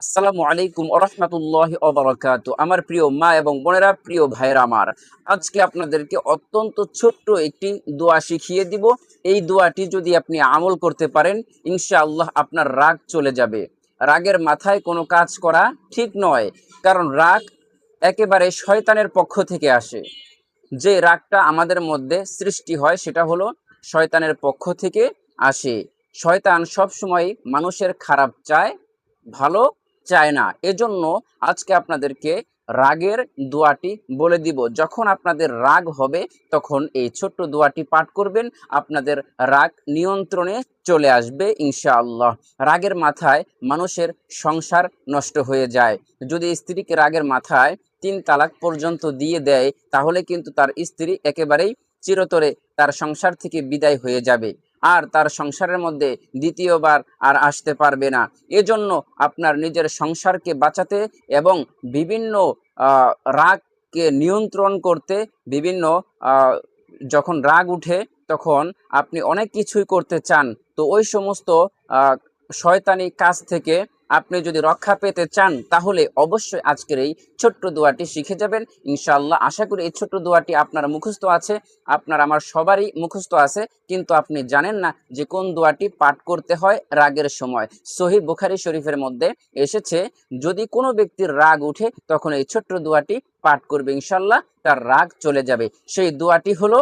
আসসালামু আলাইকুম ওয়া রাহমাতুল্লাহি ওয়া বারাকাতুহু। আমার প্রিয় মা এবং বোনেরা, প্রিয় ভাইয়েরা আমার, আজকে আপনাদেরকে অত্যন্ত ছোট্ট একটি দোয়া শিখিয়ে দিব। এই দোয়াটি যদি আপনি আমল করতে পারেন, ইনশাআল্লাহ আপনার রাগ চলে যাবে। রাগের মাথায় কোনো কাজ করা ঠিক নয়, কারণ রাগ একেবারে শয়তানের পক্ষ থেকে আসে। যে রাগটা আমাদের মধ্যে সৃষ্টি হয় সেটা হলো শয়তানের পক্ষ থেকে আসে। শয়তান সবসময় মানুষের খারাপ চায়, ভালো চায় না। এজন্য আজকে আপনাদেরকে রাগের দোয়াটি বলে দিব। যখন আপনাদের রাগ হবে তখন এই ছোট্ট দোয়াটি পাঠ করবেন, আপনাদের রাগ নিয়ন্ত্রণে চলে আসবে ইনশাআল্লাহ। রাগের মাথায় মানুষের সংসার নষ্ট হয়ে যায়। যদি স্ত্রীকে রাগের মাথায় ৩ তালাক পর্যন্ত দিয়ে দেয়, তাহলে কিন্তু তার স্ত্রী একেবারেই চিরতরে তার সংসার থেকে বিদায় হয়ে যাবে, আর তার সংসারের মধ্যে দ্বিতীয়বার আর আসতে পারবে না। এজন্য আপনার নিজের সংসারকে বাঁচাতে এবং বিভিন্ন আহ, রাগকে নিয়ন্ত্রণ করতে বিভিন্ন আহ, যখন রাগ উঠে তখন আপনি অনেক কিছুই করতে চান, তো ওই সমস্ত আহ, শয়তানি কাজ থেকে আপনি যদি রক্ষা পেতে চান তাহলে অবশ্যই আজকের এই ছোট্ট দোয়াটি শিখে যাবেন ইনশাআল্লাহ। আশা করি এই ছোট্ট দোয়াটি আপনার মুখস্থ আছে, আপনার আমার সবারই মুখস্থ আছে, কিন্তু আপনি জানেন না যে কোন দোয়াটি পাঠ করতে হয় রাগের সময়। সহিহ বুখারী শরীফের মধ্যে এসেছে, যদি কোনো ব্যক্তির রাগ উঠে তখন এই ছোট্ট দোয়াটি পাঠ করবে, ইনশাআল্লাহ তার রাগ চলে যাবে। সেই দোয়াটি হলো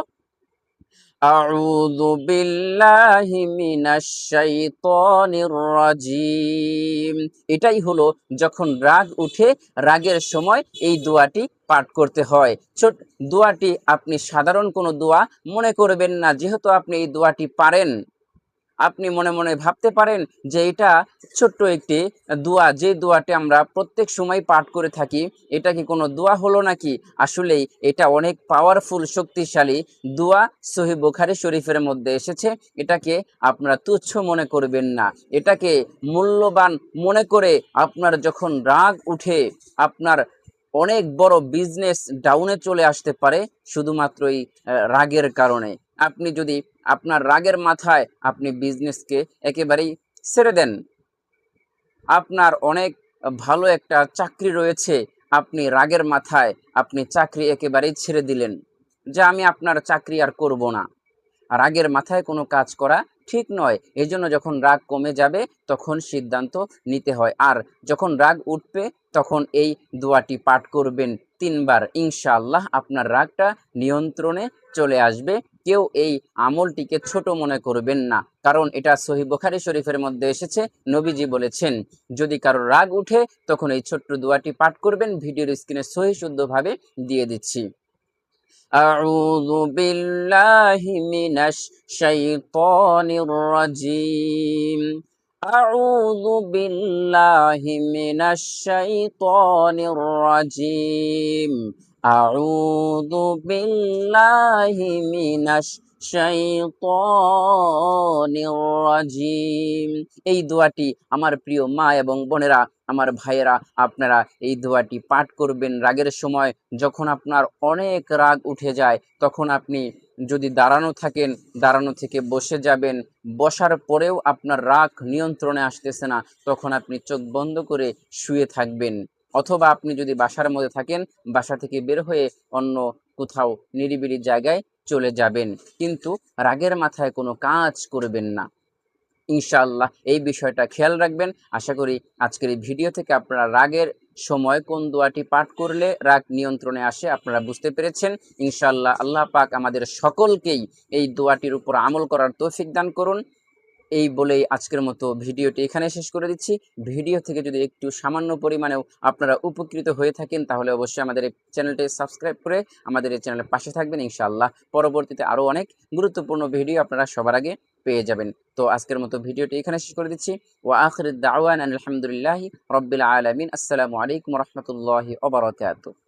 আউযু বিল্লাহি মিনাশ শাইতানির রাজিম। এটাই হলো যখন রাগ উঠে রাগের সময় এই দোয়াটি পাঠ করতে হয়। দোয়াটি আপনি সাধারণ কোনো দোয়া মনে করবেন না। যেহেতু আপনি এই দোয়াটি পারেন, আপনি মনে মনে ভাবতে পারেন যে এটা ছোট্ট একটি দোয়া, যে দোয়াটি আমরা প্রত্যেক সময় পাঠ করে থাকি, এটা কি কোনো দোয়া হলো নাকি? আসলেই এটা অনেক পাওয়ারফুল, শক্তিশালী দোয়া। সহিহ বুখারী শরীফের মধ্যে এসেছে। এটাকে আপনারা তুচ্ছ মনে করবেন না, এটাকে মূল্যবান মনে করে আপনার যখন রাগ উঠে আপনার অনেক বড় বিজনেস ডাউনে চলে আসতে পারে শুধুমাত্র এই রাগের কারণে। আপনি যদি আপনার রাগের মাথায় আপনি বিজনেসকে একেবারেই ছেড়ে দেন, আপনার অনেক ভালো একটা চাকরি রয়েছে, আপনি রাগের মাথায় আপনি চাকরি একেবারেই ছেড়ে দিলেন যে আমি আপনার চাকরি আর করব না। রাগের মাথায় কোনো কাজ করা ঠিক নয়। এজন্য যখন রাগ কমে যাবে তখন সিদ্ধান্ত নিতে হয়, আর যখন রাগ উঠবে তখন এই দোয়াটি পাঠ করবেন ৩ বার, ইনশাআল্লাহ আপনার রাগটা নিয়ন্ত্রণে চলে আসবে। কেউ এই আমলটিকে ছোট মনে করবেন না, কারণ এটা সহিহ বুখারী শরীফের মধ্যে এসেছে। নবীজি বলেছেন, যদি কারো রাগ উঠে তখন এই ছোট্ট দোয়াটি পাঠ করবেন। ভিডিওর স্ক্রিনে সহিহ শুদ্ধভাবে দিয়ে দিচ্ছি। أعوذ بالله من الشيطان الرجيم. أعوذ بالله من الشيطان الرجيم. أعوذ بالله من الشيطان الرجيم. এই দোয়াটি আমার প্রিয় মা এবং বোনেরা, আমার ভাইয়েরা, আপনারা এই দোয়াটি পাঠ করবেন রাগের সময়। যখন আপনার অনেক রাগ উঠে যায় তখন আপনি যদি দাঁড়ানো থাকেন, দাঁড়ানো থেকে বসে যাবেন। বসার পরেও আপনার রাগ নিয়ন্ত্রণে আসতেছে না, তখন আপনি চোখ বন্ধ করে শুয়ে থাকবেন। অথবা আপনি যদি বাসার মধ্যে থাকেন, বাসা থেকে বের হয়ে অন্য কোথাও নিরিবিলি জায়গায় চলে যাবেন, কিন্তু রাগের মাথায় কোনো কাজ করবেন না। ইনশাআল্লাহ এই বিষয়টা খেয়াল রাখবেন। আশা করি আজকের এই ভিডিও থেকে আপনারা রাগের সময় কোন দোয়াটি পাঠ করলে রাগ নিয়ন্ত্রণে আসে আপনারা বুঝতে পেরেছেন। ইনশাআল্লাহ আল্লাহ পাক আমাদের সকলকেই এই দোয়াটির উপর আমল করার তৌফিক দান করুন। এই বলেই আজকের মতো ভিডিওটি এখানে শেষ করে দিচ্ছি। ভিডিও থেকে যদি একটু সামান্য পরিমাণেও আপনারা উপকৃত হয়ে থাকেন তাহলে অবশ্যই আমাদের এই চ্যানেলটি সাবস্ক্রাইব করে আমাদের এই চ্যানেলের পাশে থাকবেন। ইনশাআল্লাহ পরবর্তীতে আরও অনেক গুরুত্বপূর্ণ ভিডিও আপনারা সবার আগে পেয়ে যাবেন। তো আজকের মতো ভিডিওটি এখানে শেষ করে দিচ্ছি। ওয়া আখিরুদ দাওয়ানা আলহামদুলিল্লাহি রাব্বিল আলামিন। আসসালামু আলাইকুম ওয়া রাহমাতুল্লাহি ওয়া বারাকাতুহু।